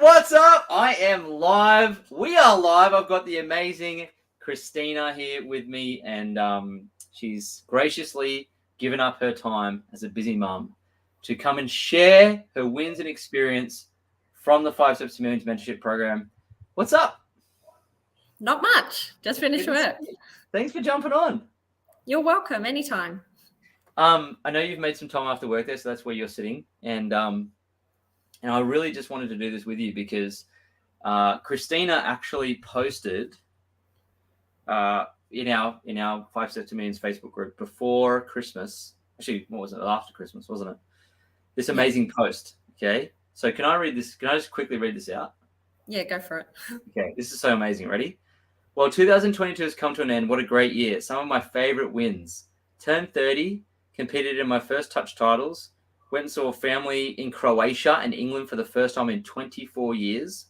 What's up? I am live. We are live. I've got the amazing Christina here with me, and she's graciously given up her time as a busy mum to come and share her wins and experience from the 5 Steps to Millions Mentorship program. What's up? Not much. Just finished work. Thanks for jumping on. You're welcome. Anytime. I know you've made some time after work there, so that's where you're sitting, and I really just wanted to do this with you because Christina actually posted in our 5 Steps to Millions Facebook group before Christmas. Actually, what was it? After Christmas, wasn't it? This amazing post. Okay, so can I read this? Can I just quickly read this out? Yeah, go for it. Okay, this is so amazing. Ready? Well, 2022 has come to an end. What a great year. Some of my favorite wins. Turned 30, competed in my first touch titles, went and saw family in Croatia and England for the first time in 24 years,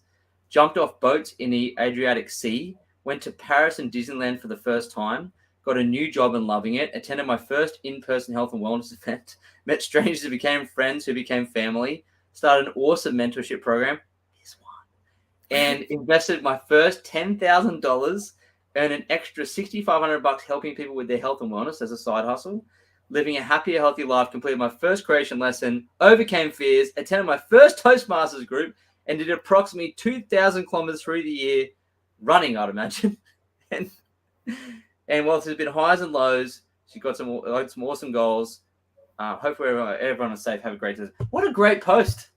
jumped off boats in the Adriatic Sea, went to Paris and Disneyland for the first time, got a new job and loving it, attended my first in-person health and wellness event, met strangers who became friends who became family, started an awesome mentorship program, this one, and invested my first $10,000, earned an extra $6,500 helping people with their health and wellness as a side hustle, living a happier, healthy life, completed my first creation lesson, overcame fears, attended my first Toastmasters group, and did approximately 2,000 kilometers through the year running, I'd imagine. and whilst there's been highs and lows, she got some awesome goals. Hopefully everyone is safe. Have a great day. What a great post.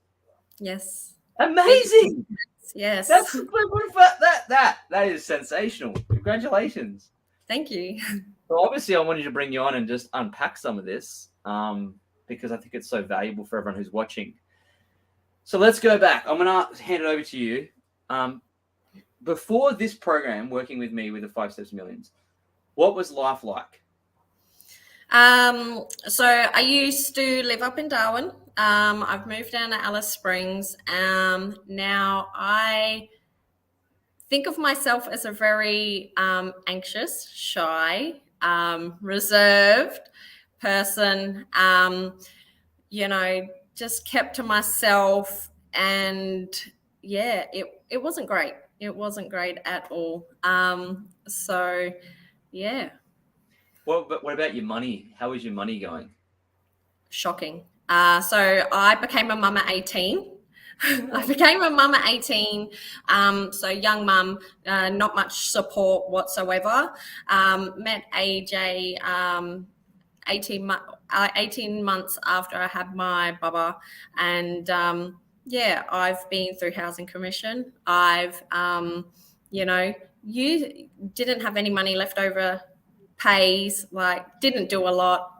Yes. Amazing. Yes. That is sensational. Congratulations. Thank you. So obviously I wanted to bring you on and just unpack some of this because I think it's so valuable for everyone who's watching. So let's go back. I'm going to hand it over to you. Before this program, working with me with the 5 Steps to Millions, what was life like? So I used to live up in Darwin. I've moved down to Alice Springs. Now I think of myself as a very anxious, shy, reserved person, just kept to myself, and it wasn't great. It wasn't great at all. So yeah. What about your money? How is your money going? Shocking. So I became a mum at 18. I became a mum at 18, so young mum, not much support whatsoever. Met AJ 18 months after I had my bubba, and I've been through Housing Commission. I've, you didn't have any money left over, pays, didn't do a lot.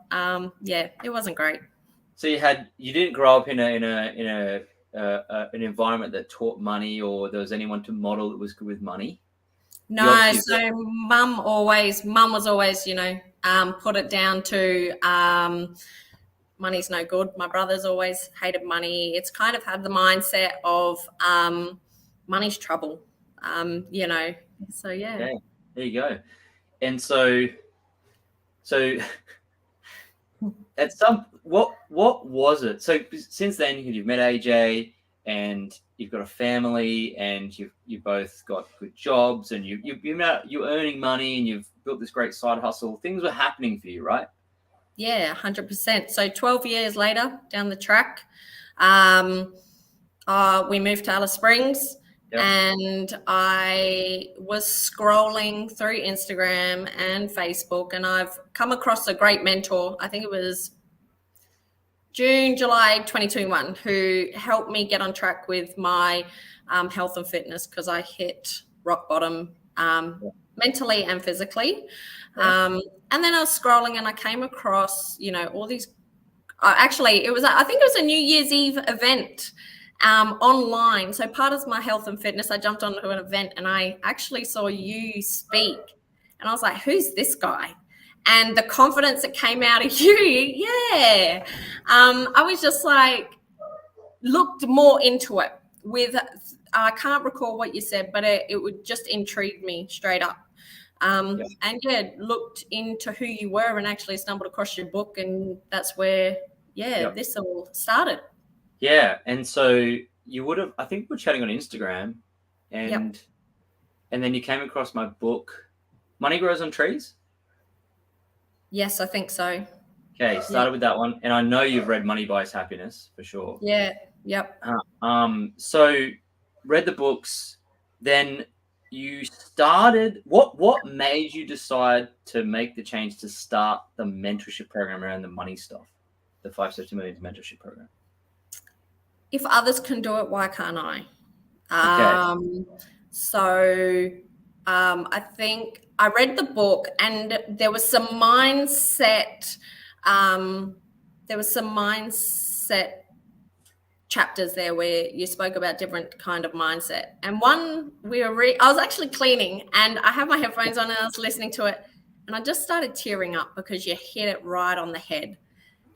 It wasn't great. So you didn't grow up in an environment that taught money, or there was anyone to model that was good with money? No, so mum was always, put it down to money's no good. My brother's always hated money. It's kind of had the mindset of money's trouble, so yeah. There you go. And so at what was it? So since then you've met AJ and you've got a family and you've both got good jobs and you're earning money and you've built this great side hustle. Things were happening for you, right? Yeah, 100%. So 12 years later down the track, we moved to Alice Springs. Yep. And I was scrolling through Instagram and Facebook, and I've come across a great mentor. I think it was July 2021, who helped me get on track with my health and fitness, because I hit rock bottom mentally and physically. And then I was scrolling and I came across, all these. I think it was a New Year's Eve event online. So part of my health and fitness, I jumped onto an event and I actually saw you speak, and I was like, who's this guy? And the confidence that came out of you, I was just looked more into it. I can't recall what you said, but it would just intrigue me straight up. And looked into who you were and actually stumbled across your book, and that's where this all started. Yeah. And so you would have, I think we're chatting on Instagram, and then you came across my book, Money Grows on Trees. Yes, I think so. Okay, started with that one, and I know you've read Money Buys Happiness for sure. Yeah. Yep. So read the books, then you started. What made you decide to make the change to start the mentorship program around the money stuff, the 5 Steps to Millions mentorship program? If others can do it, why can't I? Okay. So I think I read the book, and there was some mindset. There was some mindset chapters there where you spoke about different kind of mindset. And one I was actually cleaning, and I had my headphones on, and I was listening to it, and I just started tearing up because you hit it right on the head.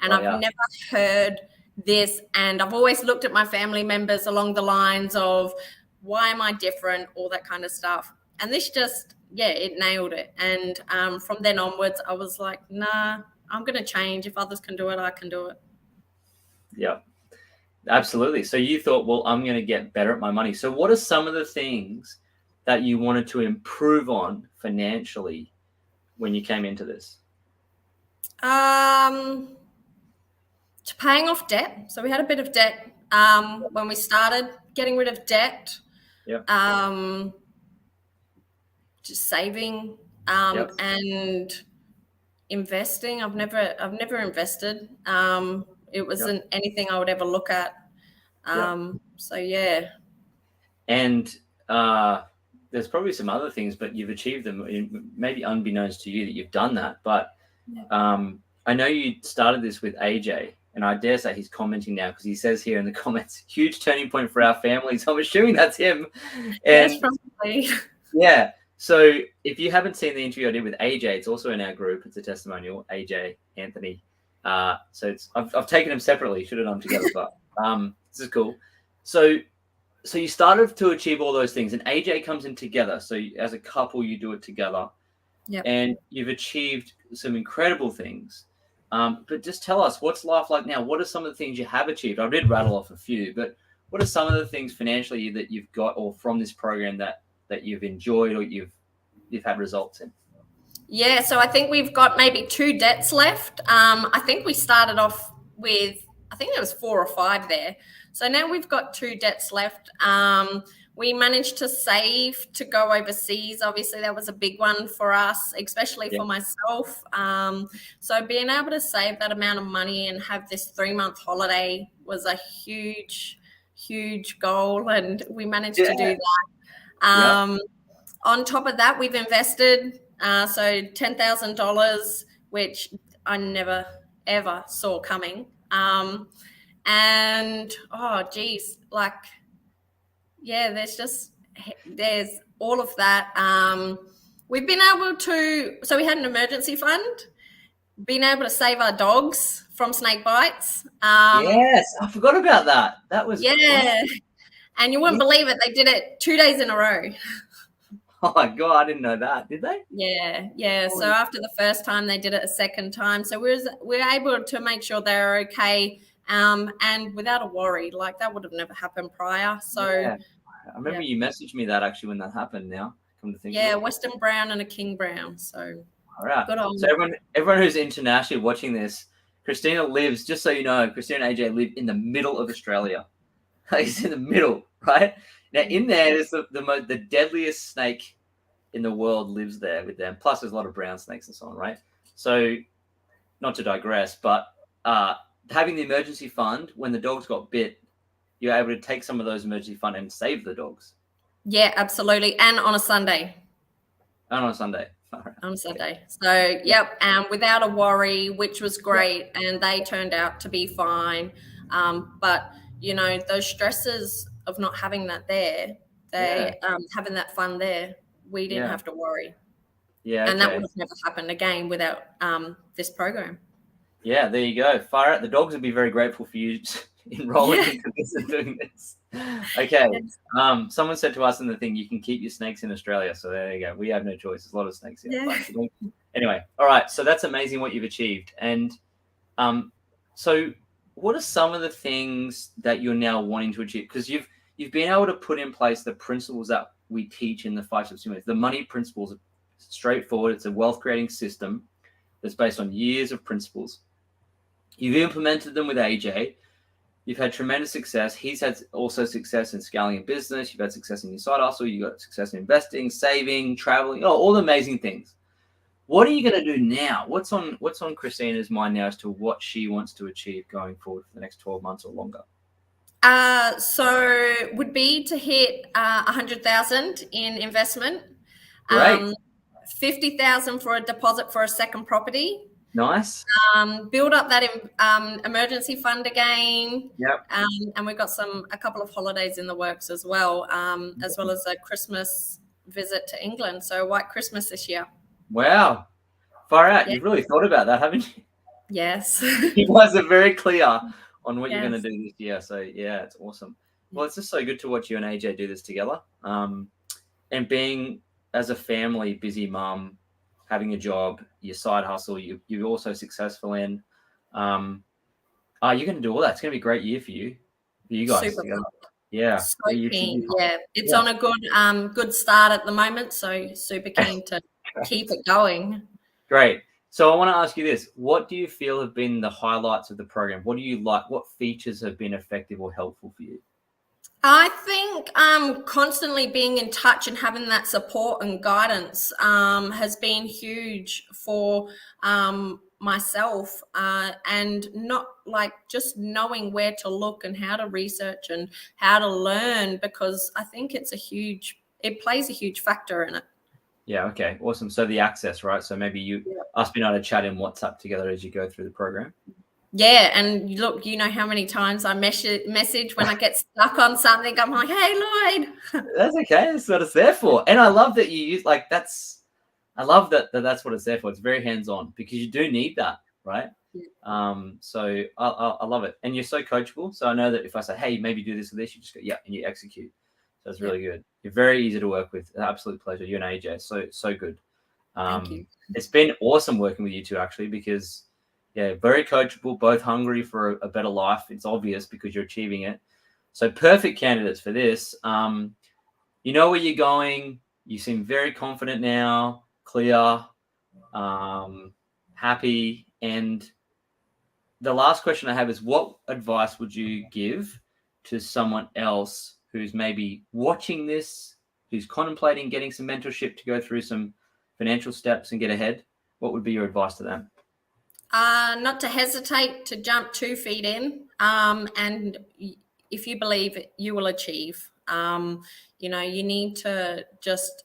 And I've never heard this, and I've always looked at my family members along the lines of, why am I different, all that kind of stuff. And this just, it nailed it. And from then onwards, I was like, nah, I'm going to change. If others can do it, I can do it. Yeah, absolutely. So you thought, well, I'm going to get better at my money. So what are some of the things that you wanted to improve on financially when you came into this? To paying off debt. So we had a bit of debt when we started, getting rid of debt. Yeah. Just saving and investing. I've never invested. It wasn't anything I would ever look at. So yeah. And there's probably some other things, but you've achieved them, maybe unbeknownst to you that you've done that. But I know you started this with AJ, and I dare say he's commenting now because he says here in the comments, huge turning point for our family. So I'm assuming that's him. And yes, probably. Yeah. So if you haven't seen the interview I did with AJ, it's also in our group. It's a testimonial, AJ, Anthony. So I've taken them separately. Should have done them together, but this is cool. So you started to achieve all those things, and AJ comes in together. So as a couple, you do it together. Yep. And you've achieved some incredible things. But just tell us, what's life like now? What are some of the things you have achieved? I did rattle off a few, but what are some of the things financially that you've got, or from this program that you've enjoyed, or you've had results in? Yeah, so I think we've got maybe 2 debts left. I think we started off with, I think there was 4 or 5 there. So now we've got 2 debts left. We managed to save to go overseas. Obviously, that was a big one for us, especially for myself. So being able to save that amount of money and have this 3-month holiday was a huge, huge goal, and we managed to do that. On top of that, we've invested so $10,000, which I never, ever saw coming. And, there's all of that. We've been able to, so we had an emergency fund, been able to save our dogs from snake bites. Yes, I forgot about that. That was and you wouldn't believe it, they did it 2 days in a row. Oh my God, I didn't know that. Did they? Yeah. So after the first time, they did it a second time. So we're able to make sure they're okay, and without a worry. Like, that would have never happened prior. So I remember you messaged me that actually when that happened. Now, come to think of it. Western brown and a king brown. So all right. Good on. So everyone who's internationally watching this, Christina lives. Just so you know, Christina and AJ live in the middle of Australia. It's in the middle, right? Now, in there is the deadliest snake in the world lives there with them. Plus, there's a lot of brown snakes and so on, right? So, not to digress, but having the emergency fund, when the dogs got bit, you're able to take some of those emergency fund and save the dogs. Yeah, absolutely. And on a Sunday. And on a Sunday. On Sunday. So, without a worry, which was great. And they turned out to be fine. But, those stresses of not having that there, having that fund there, we didn't have to worry. Yeah. And that would have never happened again without this program. Yeah, there you go. Far out. The dogs would be very grateful for you enrolling into this and doing this. Okay. Someone said to us in the thing, you can keep your snakes in Australia. So there you go. We have no choice. There's a lot of snakes here. Anyway, all right. So that's amazing what you've achieved. And so what are some of the things that you're now wanting to achieve? Because you've been able to put in place the principles that we teach in the 5 Steps to Millionaire. The money principles are straightforward. It's a wealth creating system that's based on years of principles. You've implemented them with AJ. You've had tremendous success. He's had also success in scaling a business. You've had success in your side hustle. You've got success in investing, saving, traveling, all the amazing things. What are you going to do now? What's on Christina's mind now as to what she wants to achieve going forward for the next 12 months or longer? So would be to hit 100,000 in investment. Great. 50,000 for a deposit for a second property. Nice. Build up that emergency fund again. Yep. And we've got a couple of holidays in the works as well as a Christmas visit to England. So white Christmas this year. Wow. Far out. Yeah. You've really thought about that, haven't you? Yes. You guys are very clear on what you're Yes. going to do this year. So yeah, it's awesome. Well, it's just so good to watch you and AJ do this together. And being as a family, busy mum, having a job, your side hustle, you're also successful in. You're going to do all that. It's going to be a great year for you guys Super together. Yeah. So keen. Yeah. It's on a good start at the moment. So super keen to keep it going. Great. So I want to ask you this. What do you feel have been the highlights of the program? What do you like? What features have been effective or helpful for you? I think constantly being in touch and having that support and guidance has been huge for myself, and not like just knowing where to look and how to research and how to learn, because I think it plays a huge factor in it. Yeah. Okay. Awesome. So the access, right? So maybe us being able to chat in WhatsApp together as you go through the program. Yeah, and look, you know how many times I message when I get stuck on something. I'm like, "Hey, Lloyd." That's okay. That's what it's there for. And I love that you use I love that that's what it's there for. It's very hands-on because you do need that, right? Yeah. So I love it, and you're so coachable. So I know that if I say, "Hey, maybe do this or this," you just go, "Yeah," and you execute. So it's really good. You're very easy to work with. An absolute pleasure. You and AJ, so good. Thank you. It's been awesome working with you two actually, because very coachable, both hungry for a better life. It's obvious because you're achieving it. So perfect candidates for this. You know where you're going. You seem very confident now, clear, happy. And the last question I have is, what advice would you give to someone else who's maybe watching this, who's contemplating getting some mentorship to go through some financial steps and get ahead? What would be your advice to them? Not to hesitate to jump 2 feet in, and if you believe it, you will achieve. You need to just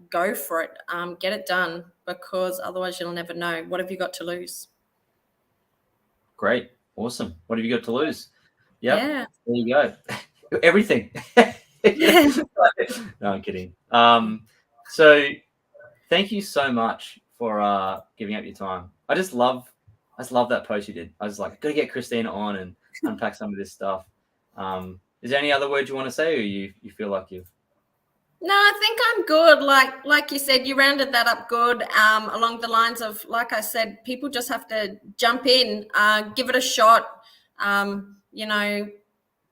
go for it, get it done, because otherwise you'll never know. What have you got to lose? Great. Awesome. What have you got to lose? Yep. Yeah. There you go. Everything. No, I'm kidding. So thank you so much for giving up your time. I just love that post you did. I was like, got to get Christina on and unpack some of this stuff. Is there any other words you want to say, or you feel like you've? No, I think I'm good. Like you said, you rounded that up good. Along the lines of, like I said, people just have to jump in, give it a shot.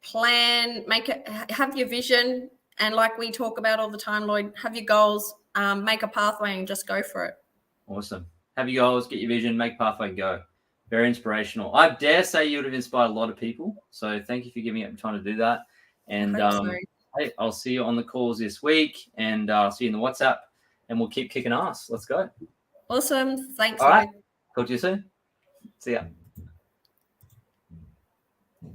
Plan, make it, have your vision, and like we talk about all the time, Lloyd, have your goals, make a pathway, and just go for it. Awesome. Have your goals, get your vision, make a pathway, and go. Very inspirational. I dare say you would have inspired a lot of people. So thank you for giving up your time to do that. And hey, I'll see you on the calls this week, and I'll see you in the WhatsApp, and we'll keep kicking ass. Let's go. Awesome. Thanks. All right. Talk to you soon. See ya.